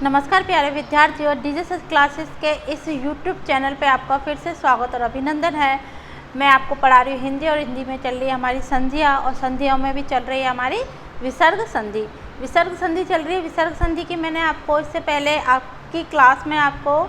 नमस्कार प्यारे विद्यार्थियों, डीजीएस क्लासेस के इस YouTube चैनल पे आपका फिर से स्वागत और अभिनंदन है। मैं आपको पढ़ा रही हूँ हिंदी और हिंदी में चल रही है हमारी संधियाँ और संधियों में भी चल रही है हमारी विसर्ग संधि। विसर्ग संधि चल रही है। विसर्ग संधि की मैंने आपको इससे पहले आपकी क्लास में आपको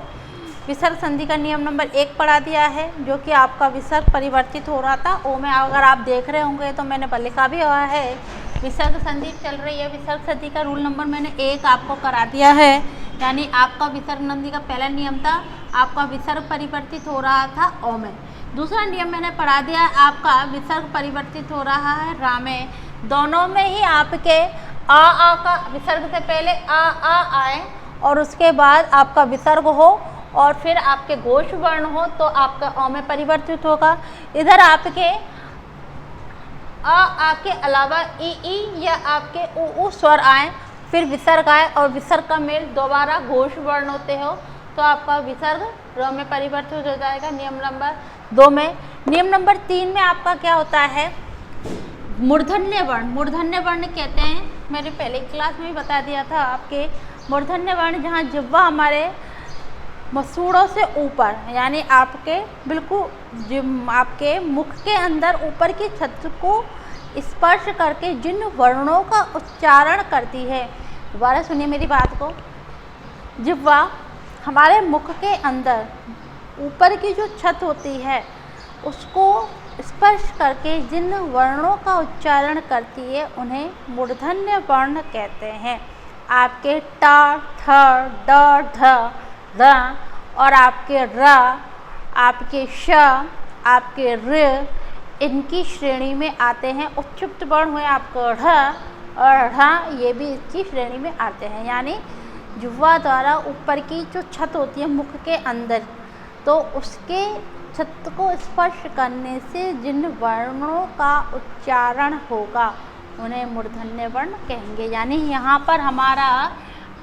विसर्ग संधि का नियम नंबर 1 पढ़ा दिया है, जो कि आपका विसर्ग परिवर्तित हो रहा था। वो में अगर आप देख रहे होंगे तो मैंने लिखा भी हुआ है। विसर्ग संधि चल रही है। विसर्ग संधि का रूल नंबर मैंने 1 आपको करा दिया है, यानी आपका विसर्ग संधि का पहला नियम था आपका विसर्ग परिवर्तित हो रहा था ओ में। दूसरा नियम मैंने पढ़ा दिया है आपका विसर्ग परिवर्तित हो रहा है रा में। दोनों में ही आपके आ का विसर्ग से पहले आ आए और उसके बाद आपका विसर्ग हो और फिर आपके घोष वर्ण हो तो आपका ओ में परिवर्तित होगा। इधर आपके आ के अलावा ई या आपके उ स्वर आए, फिर विसर्ग आए और विसर्ग का मेल दोबारा घोष वर्ण होते हो तो आपका विसर्ग र में परिवर्तित हो जाएगा नियम नंबर 2 में। नियम नंबर 3 में आपका क्या होता है, मूर्धन्य वर्ण। मूर्धन्य वर्ण कहते हैं, मैंने पहले क्लास में भी बता दिया था आपके मूर्धन्य वर्ण, जहाँ जिह्वा हमारे मसूड़ों से ऊपर यानी आपके बिल्कुल आपके मुख के अंदर ऊपर की छत को स्पर्श करके जिन वर्णों का उच्चारण करती है। दोबारा सुनिए मेरी बात को। जिह्वा हमारे मुख के अंदर ऊपर की जो छत होती है उसको स्पर्श करके जिन वर्णों का उच्चारण करती है उन्हें मूर्धन्य वर्ण कहते हैं। आपके ट, थ, ड, ढ, ध और आपके र, आपके श, आपके ऋ, इनकी श्रेणी में आते हैं। उच्चुप्त वर्ण हुए आपको ढ़ और ढ़, ये भी इसकी श्रेणी में आते हैं। यानी जिह्वा द्वारा ऊपर की जो छत होती है मुख के अंदर, तो उसके छत को स्पर्श करने से जिन वर्णों का उच्चारण होगा उन्हें मूर्धन्य वर्ण कहेंगे। यानी यहाँ पर हमारा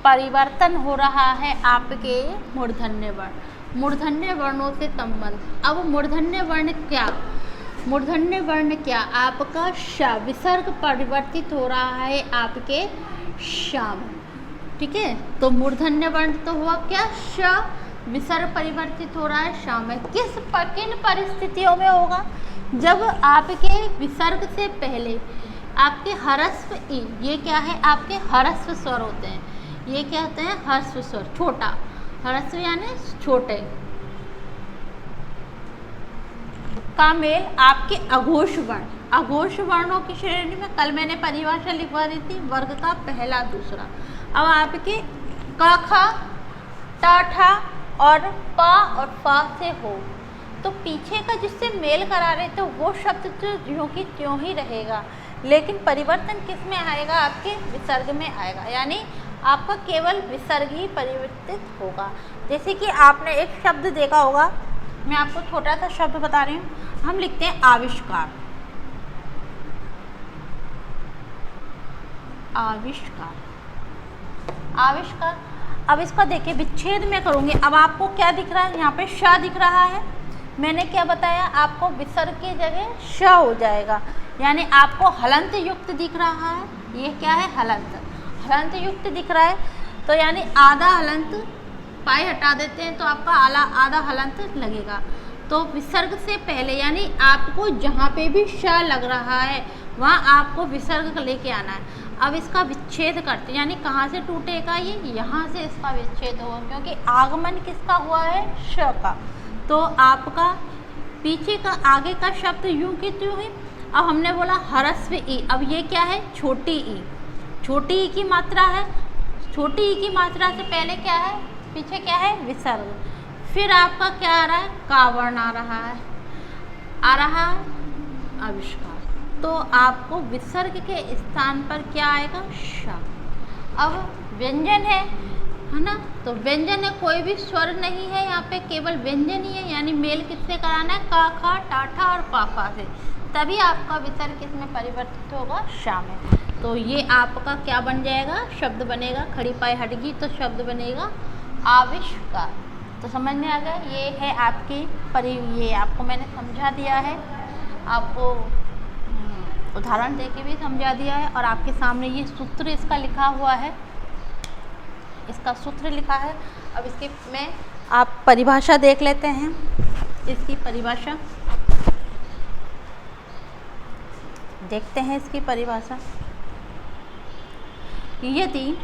परिवर्तन हो रहा है आपके मूर्धन्य वर्ण। मूर्धन्य वर्णों से संबंध। अब मूर्धन्य वर्ण क्या, मूर्धन्य वर्ण क्या, आपका श विसर्ग परिवर्तित हो रहा है आपके श में। ठीक है, तो मूर्धन्य वर्ण तो हुआ क्या, श विसर्ग परिवर्तित हो रहा है श में। किन परिस्थितियों में होगा, जब आपके विसर्ग से पहले आपके ह्रस्व ई, ये क्या है आपके ह्रस्व स्वर होते हैं, ये क्या होते हैं ह्रस्व स्वर, छोटा ह्रस्व यानी छोटे का मेल आपके अघोष वर्ण। अघोष वर्णों की श्रेणी में कल मैंने परिभाषा लिखवा दी थी, वर्ग का पहला दूसरा। अब आपके क, ख, ट, ठ और प और फ से हो तो पीछे का जिससे मेल करा रहे थे वो शब्द तो ज्यों की त्यों ही रहेगा, लेकिन परिवर्तन किस में आएगा, आपके विसर्ग में आएगा। यानी आपका केवल विसर्ग ही परिवर्तित होगा। जैसे कि आपने एक शब्द देखा होगा, मैं आपको छोटा सा शब्द बता रही हूँ। हम लिखते हैं आविष्कार, आविष्कार, आविष्कार। अब इसका देखिए विच्छेद में करूँगी। अब आपको क्या दिख रहा है, यहाँ पे श दिख रहा है। मैंने क्या बताया आपको, विसर्ग की जगह श हो जाएगा, यानी आपको हलंत युक्त दिख रहा है। ये क्या है, हलंत, हलंत युक्त दिख रहा है। तो यानी आधा हलंत, पाई हटा देते हैं तो आपका आधा हलंत लगेगा। तो विसर्ग से पहले यानी आपको जहाँ पे भी श लग रहा है वहाँ आपको विसर्ग लेके आना है। अब इसका विच्छेद करते हैं, यानी कहाँ से टूटेगा, ये यहाँ से इसका विच्छेद होगा, क्योंकि आगमन किसका हुआ है, श का। तो आपका पीछे का आगे का शब्द यूं की त्यों ही। अब हमने बोला ह्रस्व ई, अब ये क्या है, छोटी ई, छोटी ई की मात्रा है। छोटी ई की मात्रा से पहले क्या है, पीछे क्या है, विसर्ग। फिर आपका क्या आ रहा है, का वर्ण आ रहा है, आविष्कार। तो आपको विसर्ग के स्थान पर क्या आएगा, श। अब व्यंजन है ना, तो व्यंजन है, कोई भी स्वर नहीं है यहाँ पे, केवल व्यंजन ही है। यानी मेल किससे कराना है, का, खा, टाठा और पापा से, तभी आपका विसर्ग किसमें परिवर्तित होगा, श में। तो ये आपका क्या बन जाएगा, शब्द बनेगा, खड़ी पाई हटगी तो शब्द बनेगा आविष्कार। तो समझ में आ गया, ये है आपकी ये आपको मैंने समझा दिया है, आपको उदाहरण देके भी समझा दिया है और आपके सामने ये सूत्र इसका लिखा हुआ है। इसका सूत्र लिखा है। अब इसके में आप परिभाषा देख लेते हैं। इसकी परिभाषा देखते हैं। इसकी परिभाषा, यदि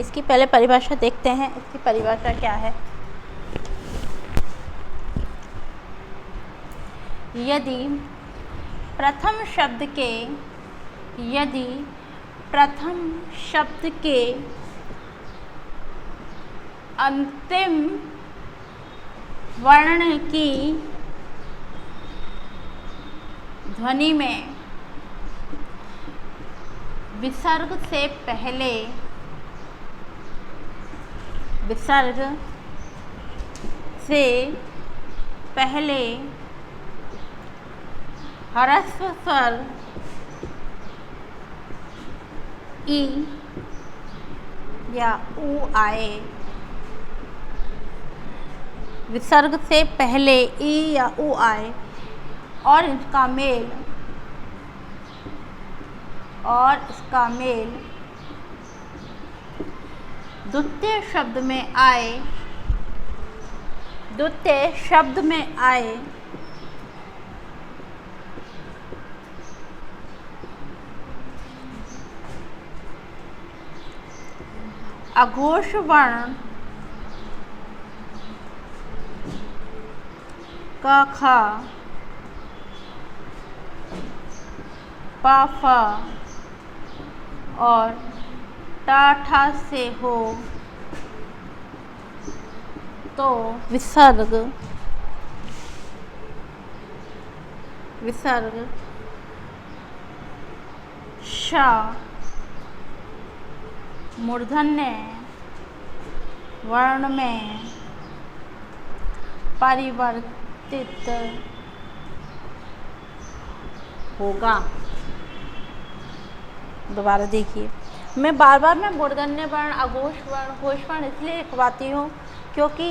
इसकी पहले परिभाषा देखते हैं। इसकी परिभाषा क्या है? यदि प्रथम शब्द के अंतिम वर्ण की ध्वनि में विसर्ग से पहले ह्रस्व स्वर ई या ऊ आए, विसर्ग से पहले ई या ऊ आए और इसका मेल द्वितीय शब्द में आए अघोष वर्ण क ख प फ और ट ठ से हो तो विसर्ग श मूर्धन्य वर्ण में परिवर्तित होगा। दोबारा देखिए, मैं बार मूर्धन्य वर्ण, अघोष वर्ण, घोष वर्ण इसलिए लिखवाती हूँ क्योंकि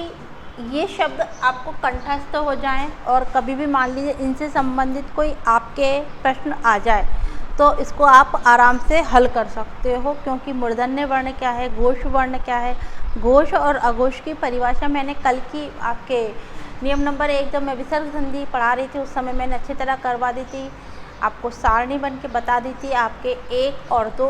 ये शब्द आपको कंठस्थ हो जाएं और कभी भी मान लीजिए इनसे संबंधित कोई आपके प्रश्न आ जाए तो इसको आप आराम से हल कर सकते हो। क्योंकि मूर्धन्य वर्ण क्या है, घोष वर्ण क्या है, घोष और अघोष की परिभाषा मैंने कल की आपके नियम नंबर 1 जब मैं विसर्ग संधि पढ़ा रही थी उस समय मैंने अच्छी तरह करवा दी थी, आपको सारणी बन के बता दी थी। आपके 1 और 2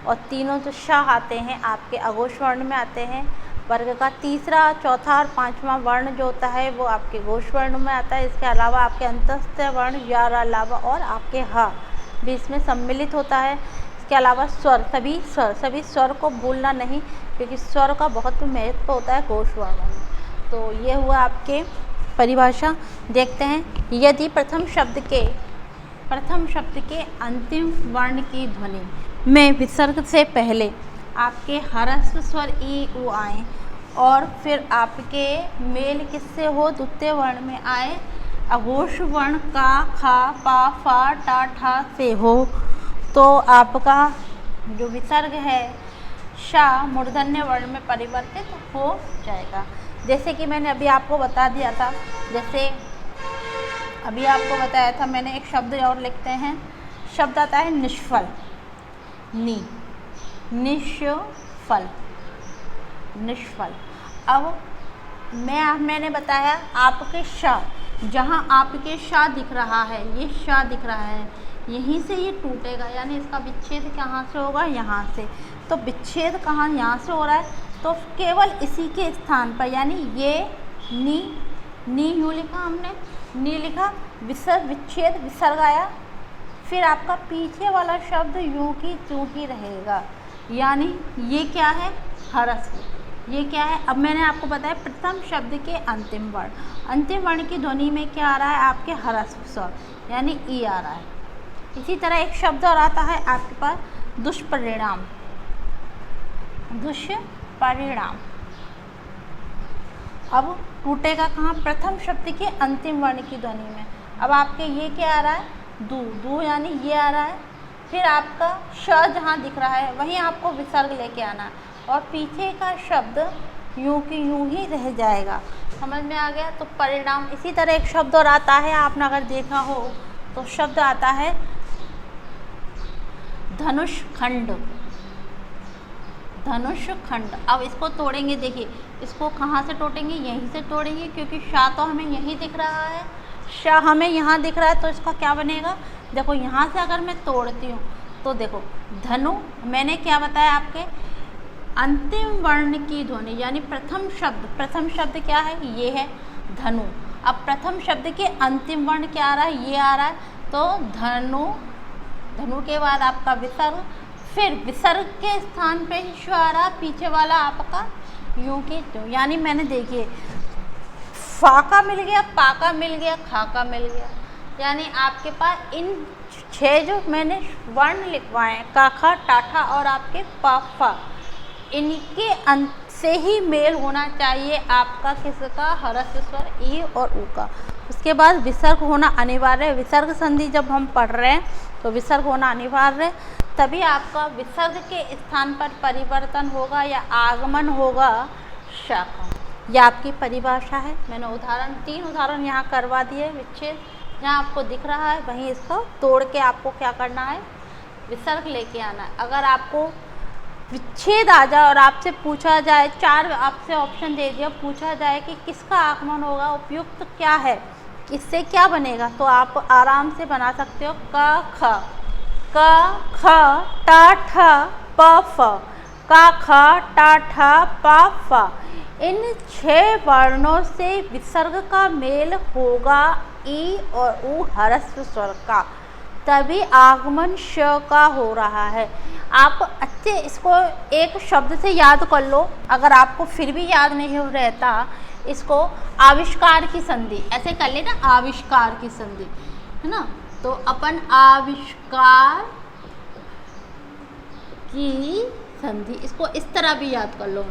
और तीनों जो श आते हैं आपके अघोष वर्ण में आते हैं। वर्ग का तीसरा, चौथा और पांचवा वर्ण जो होता है वो आपके घोष वर्ण में आता है। इसके अलावा आपके अंतस्थ वर्ण या अलावा और आपके ह भी इसमें सम्मिलित होता है। इसके अलावा स्वर, सभी स्वर को भूलना नहीं क्योंकि स्वर का बहुत महत्व होता है घोष वर्ण में। तो ये हुआ आपके परिभाषा। देखते हैं, यदि प्रथम शब्द के अंतिम वर्ण की ध्वनि में विसर्ग से पहले आपके ह्रस्व स्वर ई ऊ आए और फिर आपके मेल किससे हो, द्वितीय वर्ण में आए अघोष वर्ण का खा पा फा टा ठा से हो तो आपका जो विसर्ग है शा मूर्धन्य वर्ण में परिवर्तित हो जाएगा। जैसे कि मैंने अभी आपको बता दिया था, जैसे अभी आपको बताया था मैंने, एक शब्द और लिखते हैं। शब्द आता है निष्फल, निष्फल। अब मैंने बताया आपके शा, जहाँ आपके शा दिख रहा है, ये शा दिख रहा है, यहीं से ये टूटेगा, यानी इसका विच्छेद कहाँ से होगा, यहाँ से। तो विच्छेद कहाँ, यहाँ से हो रहा है, तो केवल इसी के स्थान पर, यानी ये नी यूँ लिखा हमने, नी लिखा, विच्छेद विसर्ग आया, फिर आपका पीछे वाला शब्द यूँ की त्यों ही रहेगा, यानी ये क्या है, ह्रस्व। ये क्या है, अब मैंने आपको बताया प्रथम शब्द के अंतिम वर्ण की ध्वनि में क्या आ रहा है, आपके ह्रस्व स्वर यानी ई आ रहा है। इसी तरह एक शब्द और आता है आपके पास दुष्परिणाम। अब टूटेगा कहाँ, प्रथम शब्द के अंतिम वर्ण की ध्वनि में। अब आपके ये क्या आ रहा है, दू यानी ये आ रहा है, फिर आपका श जहाँ दिख रहा है वहीं आपको विसर्ग लेके आना है और पीछे का शब्द यूं की यूं ही रह जाएगा। समझ में आ गया? तो परिणाम। इसी तरह एक शब्द और आता है, आपने अगर देखा हो तो शब्द आता है धनुष खंड। धनुष खंड। अब इसको तोड़ेंगे, देखिए इसको कहाँ से तोड़ेंगे, यहीं से तोड़ेंगे, क्योंकि शाह तो हमें यहीं दिख रहा है, शाह हमें यहाँ दिख रहा है, तो इसका क्या बनेगा, देखो यहाँ से अगर मैं तोड़ती हूँ तो देखो धनु, मैंने क्या बताया आपके, अंतिम वर्ण की ध्वनि, यानी प्रथम शब्द क्या है, ये है धनु। अब प्रथम शब्द के अंतिम वर्ण क्या आ रहा है, ये आ रहा है, तो धनु के बाद आपका विसर्ग, फिर विसर्ग के स्थान पे ही स्व आ रहा, पीछे वाला आपका यूं की त्यों। यानी मैंने देखिए फा का मिल गया, पा का मिल गया, खा का मिल गया, यानी आपके पास इन 6 जो मैंने वर्ण लिखवाए हैं, का, खा, टा, ठा और आपके पा, फा, इनके अंत से ही मेल होना चाहिए आपका किसका, ह्रस्व स्वर ई और ऊ का। उसके बाद विसर्ग होना अनिवार्य है। विसर्ग संधि जब हम पढ़ रहे हैं तो विसर्ग होना अनिवार्य है, तभी आपका विसर्ग के स्थान पर परिवर्तन होगा या आगमन होगा शा का। यह आपकी परिभाषा है। मैंने 3 उदाहरण यहाँ करवा दिए। विच्छेद जहाँ आपको दिख रहा है वहीं इसको तोड़ के आपको क्या करना है, विसर्ग लेके आना है। अगर आपको विच्छेद आ जाए और आपसे पूछा जाए, 4 आपसे ऑप्शन दे दिया, पूछा जाए कि किसका आगमन होगा, उपयुक्त क्या है, इससे क्या बनेगा, तो आप आराम से बना सकते हो क ख टा ठा प फ, का ख टा ठा पा फा। इन 6 वर्णों से विसर्ग का मेल होगा ई और ऊ ह्रस्व स्वर का, तभी आगमन श का हो रहा है। आप अच्छे इसको एक शब्द से याद कर लो, अगर आपको फिर भी याद नहीं रहता, इसको आविष्कार की संधि ऐसे कर लेना, आविष्कार की संधि है ना, तो अपन आविष्कार की संधि, इसको इस तरह भी याद कर लो।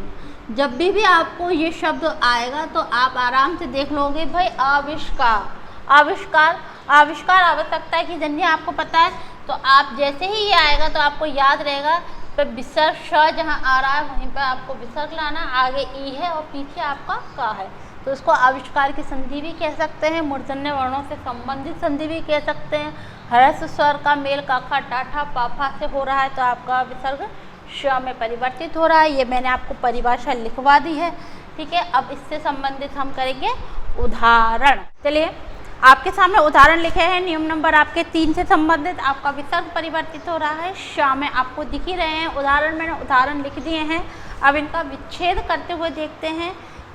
जब भी आपको ये शब्द आएगा तो आप आराम से देख लोगे, भाई आविष्कार आवश्यकता है कि जन्य आपको पता है, तो आप जैसे ही ये आएगा तो आपको याद रहेगा, तो विसर्ग श जहाँ आ रहा है वहीं पर आपको विसर्ग लाना, आगे ई है और पीछे आपका का है, तो इसको आविष्कार की संधि भी कह सकते हैं, मूर्धन्य वर्णों से संबंधित संधि भी कह सकते हैं। ह्रस्व स्वर का मेल का खा टा ठा पा फा से हो रहा है तो आपका विसर्ग श में परिवर्तित हो रहा है। ये मैंने आपको परिभाषा लिखवा दी है, ठीक है। अब इससे संबंधित हम करेंगे उदाहरण। चलिए आपके सामने उदाहरण लिखे हैं, नियम नंबर आपके 3 से संबंधित। आपका विसर्ग परिवर्तित हो रहा है श में, आपको दिख ही रहे हैं उदाहरण, मैंने उदाहरण लिख दिए हैं। अब इनका विच्छेद करते हुए देखते हैं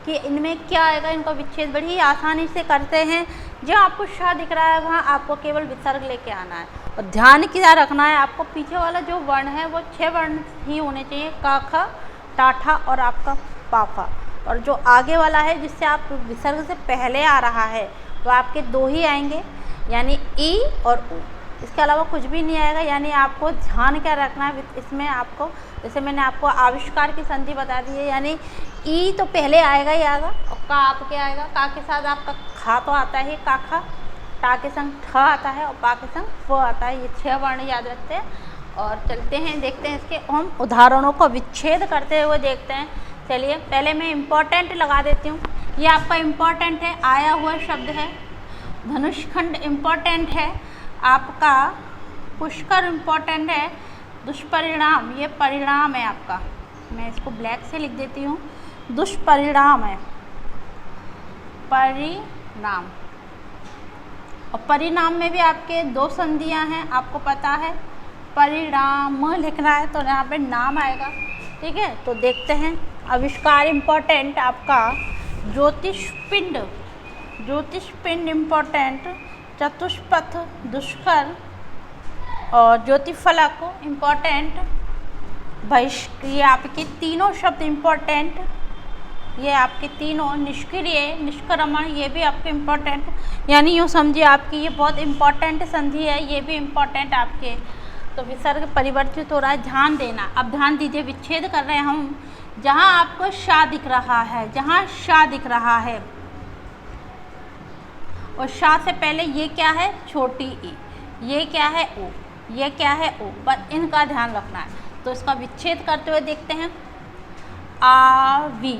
कि इनमें क्या आएगा। इनका विच्छेद बड़ी आसानी से करते हैं। जो आपको श दिख रहा है वहाँ आपको केवल विसर्ग लेके आना है, और ध्यान क्या रखना है, आपको पीछे वाला जो वर्ण है वो 6 वर्ण ही होने चाहिए, का ख टा ठा और आपका पा फा, और जो आगे वाला है जिससे आप विसर्ग से पहले आ रहा है वो आपके 2 ही आएंगे, यानी ई और ऊ, इसके अलावा कुछ भी नहीं आएगा। यानी आपको ध्यान क्या रखना है इसमें, आपको जैसे मैंने आपको आविष्कार की संधि बता दी है, यानी ई तो पहले आएगा ही आएगा, और का आपके आएगा, का के साथ आपका खा तो आता है, का खा, टा के संग ठ आता है और पा के संग फ आता है। ये 6 वर्ण याद रखते हैं। और चलते हैं देखते हैं इसके हम उदाहरणों को विच्छेद करते हुए देखते हैं। चलिए पहले मैं इम्पोर्टेंट लगा देती हूँ। ये आपका इम्पोर्टेंट है, आया हुआ शब्द है। धनुषखंड इम्पोर्टेंट है, आपका पुष्कर इम्पोर्टेंट है। दुष्परिणाम, ये परिणाम है आपका, मैं इसको ब्लैक से लिख देती हूँ, दुष्परिणाम है, परिणाम। और परिणाम में भी आपके 2 संधियाँ हैं, आपको पता है। परिणाम लिखना है तो यहाँ पे नाम आएगा, ठीक है। तो देखते हैं आविष्कार इम्पोर्टेंट आपका, ज्योतिषपिंड इम्पोर्टेंट, चतुष्पथ दुष्कर और ज्योतिफलक इम्पोर्टेंट, ये आपके तीनों शब्द इम्पोर्टेंट, ये आपके तीनों। निष्क्रिय, निष्क्रमण, ये भी आपके इम्पोर्टेंट, यानी यूँ समझिए आपकी ये बहुत इम्पोर्टेंट संधि है, ये भी इम्पोर्टेंट आपके। तो विसर्ग परिवर्तित हो रहा है, ध्यान देना। अब ध्यान दीजिए, विच्छेद कर रहे हैं हम, जहाँ आपको शा दिख रहा है, जहाँ शा दिख रहा है और शा से पहले ये क्या है, छोटी ई, ये क्या है ओ, ये क्या है ओ, बस इनका ध्यान रखना है। तो इसका विच्छेद करते हुए देखते हैं। आवी,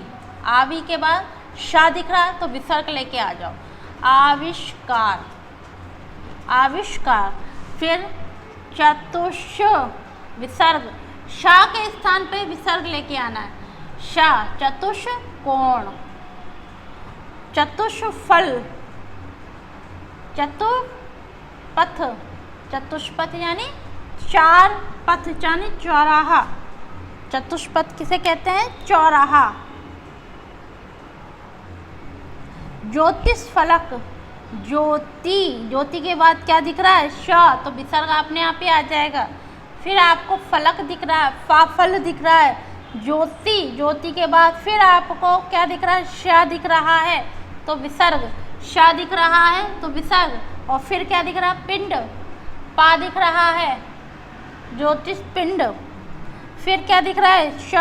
आवि के बाद शा दिख रहा है तो विसर्ग लेके आ जाओ, आविष्कार, आविष्कार। फिर चतुष विसर्ग, शा के स्थान पे विसर्ग लेके आना है, शा, चतुष कोण, चतुष्फल, चतुपथ, चतुष्पथ यानी चार पथ यानी चौराहा, चतुष्पथ किसे कहते हैं, चौराहा। ज्योतिष फलक, ज्योति, ज्योति के बाद क्या दिख रहा है, श, तो विसर्ग अपने आप ही आ जाएगा। फिर आपको फलक दिख रहा है, फल दिख रहा है, ज्योति, ज्योति के बाद फिर आपको क्या दिख रहा है, श दिख रहा है तो विसर्ग, श दिख रहा है तो विसर्ग। और फिर क्या दिख रहा है, पिंड, पा दिख रहा है, ज्योतिष पिंड। फिर क्या दिख रहा है, श,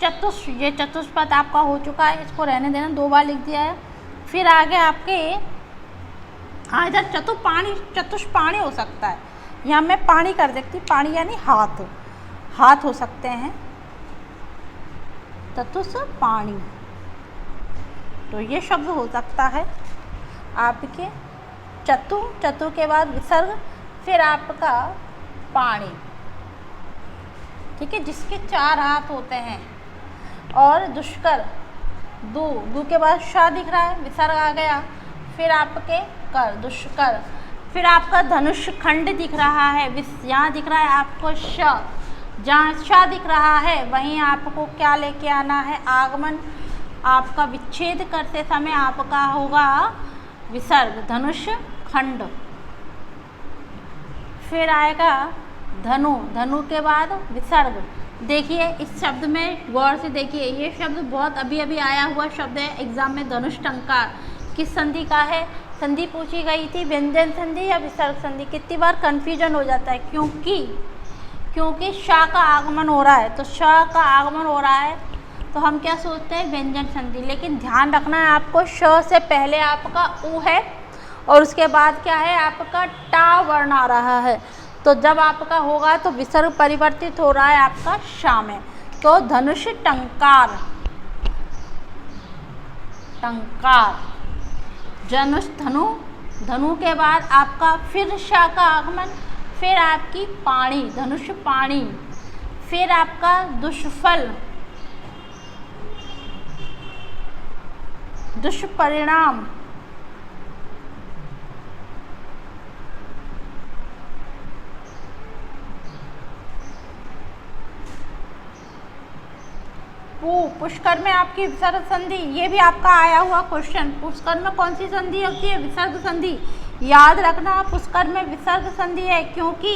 चतुष, ये चतुष्पथ आपका हो चुका है, इसको रहने देना, 2 बार लिख दिया है। फिर आगे आपके इधर चतुपाणी, चतुष्पाणी हो सकता है, यहाँ मैं पानी कर सकती, पानी यानी हाथ, हाथ हो सकते हैं, चतुष्पाणी, तो ये शब्द हो सकता है आपके चतु, चतु के बाद विसर्ग, फिर आपका पाणी, ठीक है, जिसके 4 हाथ होते हैं। और दुष्कर, दू, दू के बाद शा दिख रहा है, विसर्ग आ गया। फिर आपके कर, दुष्कर। फिर आपका धनुष खंड दिख रहा है, यहाँ दिख रहा है आपको श, जहाँ श दिख रहा है वहीं आपको क्या लेके आना है, आगमन। आपका विच्छेद करते समय आपका होगा विसर्ग, धनुष खंड। फिर आएगा धनु, धनु के बाद विसर्ग। देखिए इस शब्द में गौर से देखिए, ये शब्द बहुत अभी अभी आया हुआ शब्द है एग्जाम में, धनुष टंकार किस संधि का है, संधि पूछी गई थी, व्यंजन संधि या विसर्ग संधि। कितनी बार कन्फ्यूजन हो जाता है, क्योंकि शा का आगमन हो रहा है, तो शा का आगमन हो रहा है तो हम क्या सोचते हैं, व्यंजन संधि। लेकिन ध्यान रखना है आपको, श से पहले आपका उ है और उसके बाद क्या है, आपका टा वर्ण आ रहा है, तो जब आपका होगा तो विसर्ग परिवर्तित हो रहा है आपका शा में। तो धनुष टंकार, टंकार, धनुष, धनु, धनु के बाद आपका फिर शा का आगमन, फिर आपकी पाणी, धनुष पाणी। फिर आपका दुष्फल, दुष्परिणाम, पुष्कर में आपकी विसर्ग संधि, ये भी आपका आया हुआ क्वेश्चन, पुष्कर में कौन सी संधि होती है, विसर्ग संधि। याद रखना पुष्कर में विसर्ग संधि है, क्योंकि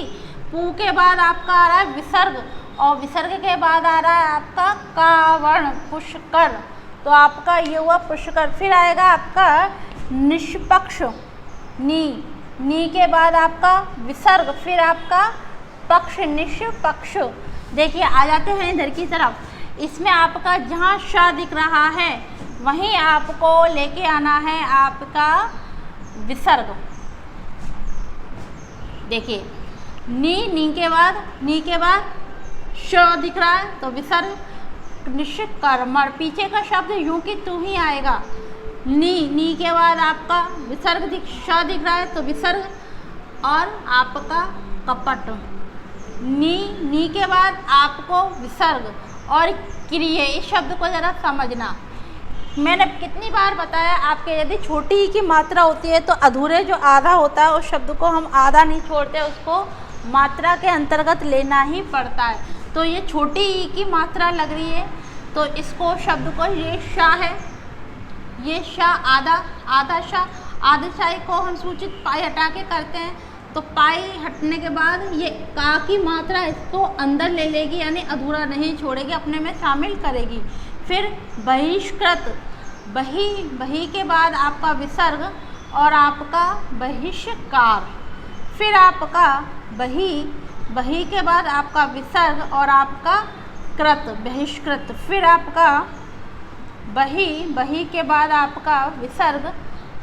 पू के बाद आपका आ रहा है विसर्ग और विसर्ग के बाद आ रहा है आपका का वर्ण, पुष्कर, तो आपका ये हुआ पुष्कर। फिर आएगा आपका निष्पक्ष, नी के बाद आपका विसर्ग, फिर आपका पक्ष, निष्पक्ष। देखिए आ जाते हैं इधर की तरफ, इसमें आपका जहाँ श दिख रहा है वहीं आपको लेके आना है आपका विसर्ग। देखिए नी के बाद श दिख रहा है तो विसर्ग, निष्कर्मण, पीछे का शब्द यूं कि तू ही आएगा। नी के बाद आपका विसर्ग श दिख रहा है तो विसर्ग, और आपका कपट, नी के बाद आपको विसर्ग और क्रिय। इस शब्द को ज़रा समझना, मैंने कितनी बार बताया आपके, यदि छोटी ई की मात्रा होती है तो अधूरे जो आधा होता है उस शब्द को हम आधा नहीं छोड़ते, उसको मात्रा के अंतर्गत लेना ही पड़ता है। तो ये छोटी ई की मात्रा लग रही है तो इसको शब्द को, ये शा है, ये शा आधा शा, आधे शाही को हम सूचित पाई हटा के करते हैं, तो पाई हटने के बाद ये का की मात्रा इसको अंदर ले लेगी, यानी अधूरा नहीं छोड़ेगी, अपने में शामिल करेगी। फिर बहिष्कृत, बही के बाद आपका विसर्ग और आपका बहिष्कार। फिर आपका बही के बाद आपका विसर्ग और आपका कृत, बहिष्कृत। फिर आपका बही के बाद आपका विसर्ग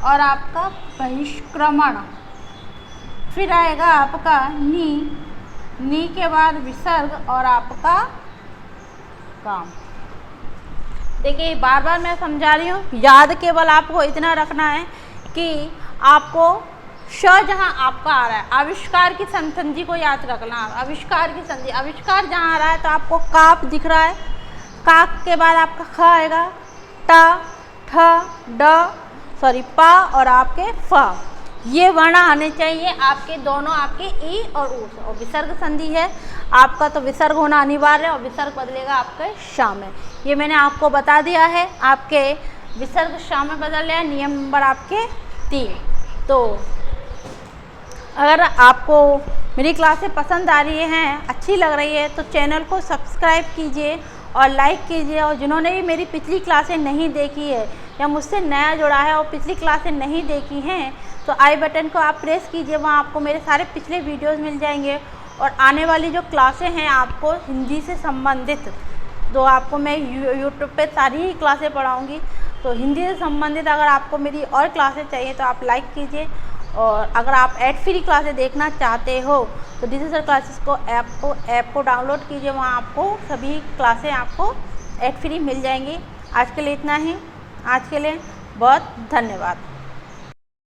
और आपका बहिष्क्रमण। फिर आएगा आपका नी के बाद विसर्ग और आपका काम। देखिए बार बार मैं समझा रही हूँ, याद केवल आपको इतना रखना है कि आपको श जहाँ आपका आ रहा है, आविष्कार की संधि को याद रखना। आविष्कार की संधि, आविष्कार जहाँ आ रहा है तो आपको काप दिख रहा है, काक के बाद आपका ख आएगा, ट, ठ, ड, पा और आपके फ, ये वर्ण आने चाहिए आपके दोनों, आपके ई और ऊ। और विसर्ग संधि है आपका तो विसर्ग होना अनिवार्य है और विसर्ग बदलेगा आपके श में। ये मैंने आपको बता दिया है, आपके विसर्ग श में बदल रहा है। नियम नंबर आपके 3। तो अगर आपको मेरी क्लासें पसंद आ रही हैं, अच्छी लग रही है, तो चैनल को सब्सक्राइब कीजिए और लाइक कीजिए। और जिन्होंने भी मेरी पिछली क्लासें नहीं देखी है या मुझसे नया जुड़ा है और पिछली क्लासें नहीं देखी हैं, तो आई बटन को आप प्रेस कीजिए, वहाँ आपको मेरे सारे पिछले वीडियोस मिल जाएंगे। और आने वाली जो क्लासें हैं आपको हिंदी से संबंधित, तो आपको मैं यूट्यूब पे सारी ही क्लासें पढ़ाऊँगी। तो हिंदी से संबंधित अगर आपको मेरी और क्लासें चाहिए तो आप लाइक कीजिए। और अगर आप एड फ्री क्लासें देखना चाहते हो तो डिजिटल क्लासेस को ऐप को डाउनलोड कीजिए, वहाँ आपको सभी क्लासें आपको एड फ्री मिल जाएंगी। आज के लिए इतना ही, आज के लिए बहुत धन्यवाद।